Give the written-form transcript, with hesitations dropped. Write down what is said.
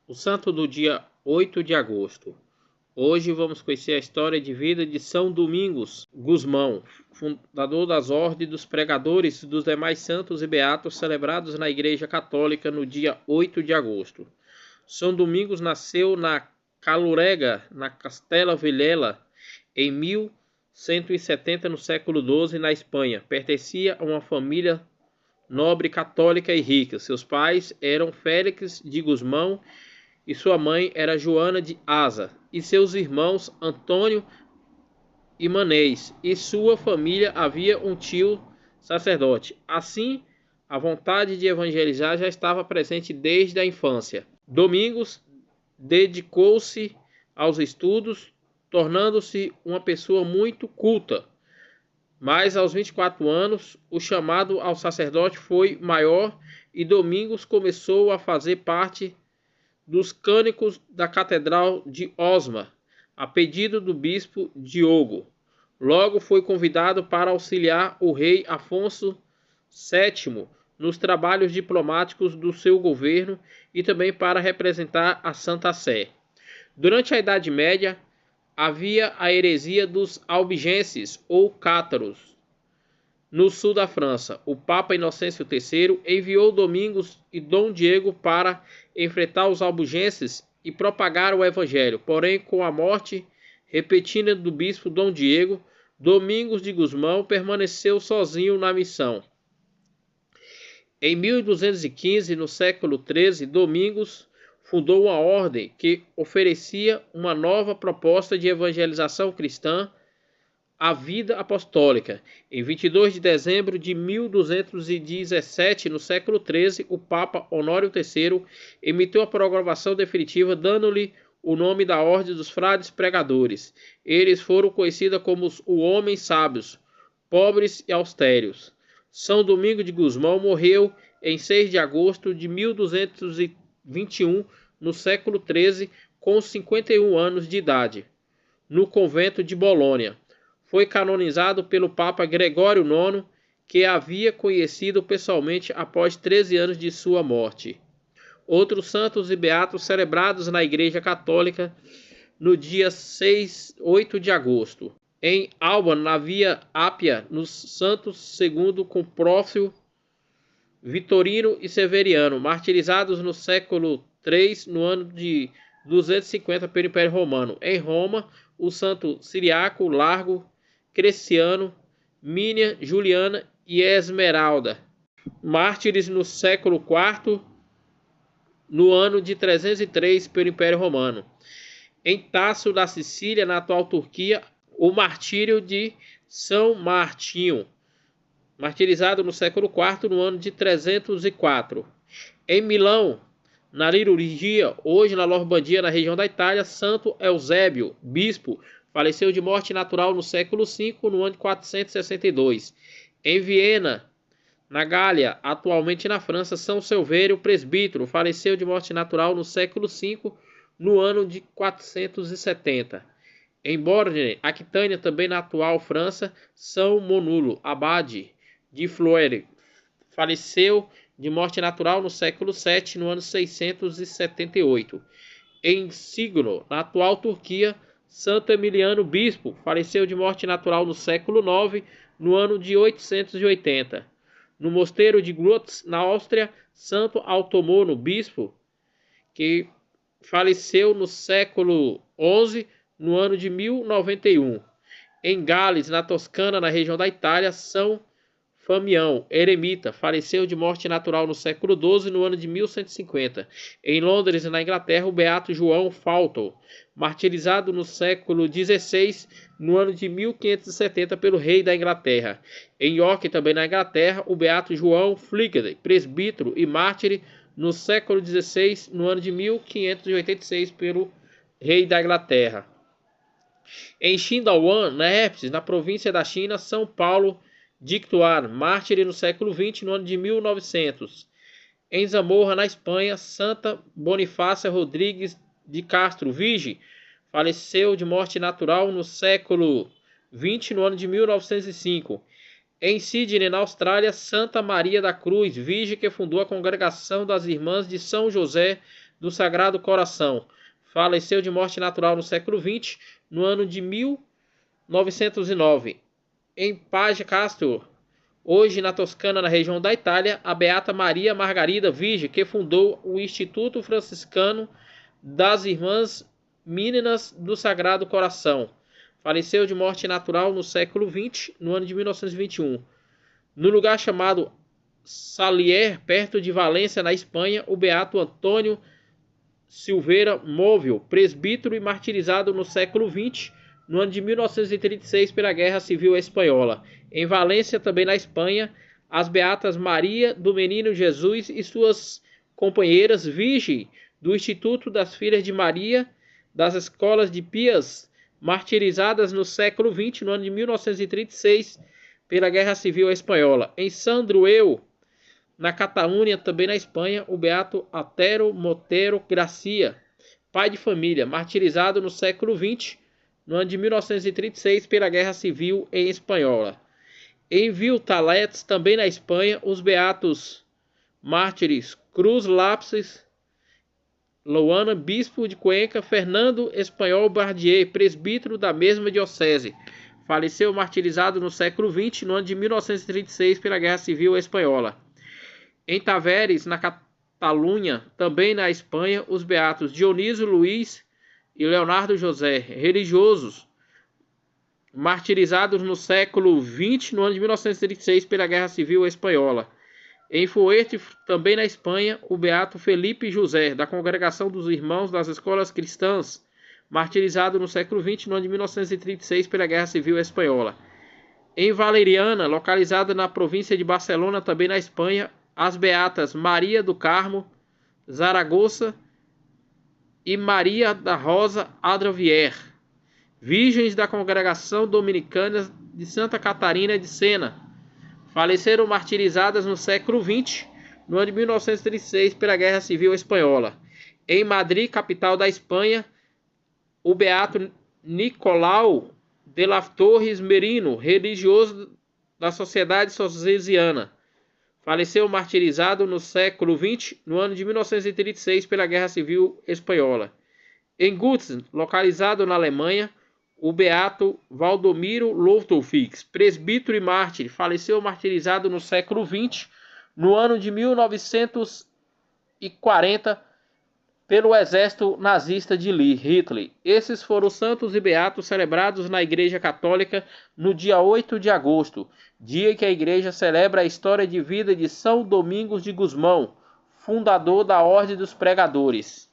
O santo do dia 8 de agosto. Hoje vamos conhecer a história de vida de São Domingos Gusmão, fundador das ordens dos pregadores e dos demais santos e beatos celebrados na Igreja Católica no dia 8 de agosto. São Domingos nasceu na Calurega, na Castela Villela, em 1170 no século XII, na Espanha. Pertencia a uma família nobre católica e rica. Seus pais eram Félix de Gusmão e sua mãe era Joana de Asa, e seus irmãos Antônio e Manês, e sua família havia um tio sacerdote. Assim, a vontade de evangelizar já estava presente desde a infância. Domingos dedicou-se aos estudos, tornando-se uma pessoa muito culta. Mas aos 24 anos, o chamado ao sacerdote foi maior e Domingos começou a fazer parte dos cânicos da Catedral de Osma, a pedido do bispo Diogo. Logo foi convidado para auxiliar o rei Afonso VII nos trabalhos diplomáticos do seu governo e também para representar a Santa Sé. Durante a Idade Média, havia a heresia dos albigenses ou cátaros. No sul da França, o Papa Inocêncio III enviou Domingos e Dom Diego para enfrentar os albigenses e propagar o evangelho. Porém, com a morte repentina do bispo Dom Diego, Domingos de Gusmão permaneceu sozinho na missão. Em 1215, no século XIII, Domingos fundou uma ordem que oferecia uma nova proposta de evangelização cristã, a vida apostólica. Em 22 de dezembro de 1217, no século XIII, o Papa Honório III emitiu a proclamação definitiva, dando-lhe o nome da Ordem dos Frades Pregadores. Eles foram conhecidos como os homens sábios, pobres e austeros. São Domingo de Gusmão morreu em 6 de agosto de 1221, no século XIII, com 51 anos de idade, no convento de Bolônia. Foi canonizado pelo Papa Gregório IX, que havia conhecido pessoalmente após 13 anos de sua morte. Outros santos e beatos celebrados na Igreja Católica no dia 8 de agosto. Em Alba, na Via Ápia, nos santos segundo Comprócio, Vitorino e Severiano, martirizados no século III, no ano de 250 pelo Império Romano. Em Roma, o santo Ciriaco, Largo, Cresciano, Mínia, Juliana e Esmeralda, mártires no século IV, no ano de 303 pelo Império Romano. Em Tasso da Sicília, na atual Turquia, o martírio de São Martinho, martirizado no século IV, no ano de 304. Em Milão, na Liguria, hoje na Lombardia, na região da Itália, Santo Eusébio, bispo, faleceu de morte natural no século V, no ano de 462. Em Viena, na Gália, atualmente na França, São Silvério, presbítero, faleceu de morte natural no século V, no ano de 470. Em Borne, Aquitânia, também na atual França, São Monulo, abade de Fleury, faleceu de morte natural no século VII, no ano 678. Em Signo, na atual Turquia, Santo Emiliano Bispo, faleceu de morte natural no século IX, no ano de 880. No mosteiro de Glutz, na Áustria, Santo Altomono Bispo, que faleceu no século XI, no ano de 1091. Em Gales, na Toscana, na região da Itália, São Famião, eremita, faleceu de morte natural no século XII, no ano de 1150. Em Londres, na Inglaterra, o beato João Falto, martirizado no século XVI, no ano de 1570 pelo rei da Inglaterra. Em York, também na Inglaterra, o beato João Flickr, presbítero e mártir, no século XVI, no ano de 1586 pelo rei da Inglaterra. Em Xindaoan, na Herpes, na província da China, São Paulo Dictuar, mártir no século XX, no ano de 1900. Em Zamorra, na Espanha, Santa Bonifácia Rodrigues de Castro Vige, faleceu de morte natural no século XX, no ano de 1905. Em Sydney, na Austrália, Santa Maria da Cruz Vige, que fundou a Congregação das Irmãs de São José do Sagrado Coração. Faleceu de morte natural no século XX, no ano de 1909. Em Paja Castro, hoje na Toscana, na região da Itália, a Beata Maria Margarida Virgem, que fundou o Instituto Franciscano das Irmãs Meninas do Sagrado Coração. Faleceu de morte natural no século XX, no ano de 1921. No lugar chamado Salier, perto de Valência, na Espanha, o beato Antônio Silveira Móvel, presbítero e martirizado no século XX, no ano de 1936 pela Guerra Civil Espanhola. Em Valência, também na Espanha, as beatas Maria do Menino Jesus e suas companheiras Virgem do Instituto das Filhas de Maria, das Escolas de Pias, martirizadas no século XX, no ano de 1936 pela Guerra Civil Espanhola. Em Sandrueu, na Catalunha, também na Espanha, o beato Atero Motero Gracia, pai de família, martirizado no século XX, no ano de 1936, pela Guerra Civil Espanhola. Em Viutalets, também na Espanha, os beatos mártires Cruz Lápis Loana, bispo de Cuenca, Fernando Espanhol Bardier, presbítero da mesma diocese. Faleceu martirizado no século XX, no ano de 1936, pela Guerra Civil Espanhola. Em Taveres, na Catalunha, também na Espanha, os beatos Dionísio Luiz e Leonardo José, religiosos, martirizados no século XX, no ano de 1936, pela Guerra Civil Espanhola. Em Fuerte, também na Espanha, o beato Felipe José, da Congregação dos Irmãos das Escolas Cristãs, martirizado no século XX, no ano de 1936, pela Guerra Civil Espanhola. Em Valeriana, localizada na província de Barcelona, também na Espanha, as beatas Maria do Carmo Zaragoza e Maria da Rosa Adravier, virgens da Congregação Dominicana de Santa Catarina de Sena, faleceram martirizadas no século XX, no ano de 1936, pela Guerra Civil Espanhola. Em Madrid, capital da Espanha, o beato Nicolau de las Torres Merino, religioso da Sociedade Salesiana, faleceu martirizado no século XX, no ano de 1936, pela Guerra Civil Espanhola. Em Gutzen, localizado na Alemanha, o beato Valdomiro Loutofix, presbítero e mártir, faleceu martirizado no século XX, no ano de 1940, pelo exército nazista de Hitler. Esses foram os santos e beatos celebrados na Igreja Católica no dia 8 de agosto, dia que a Igreja celebra a história de vida de São Domingos de Gusmão, fundador da Ordem dos Pregadores.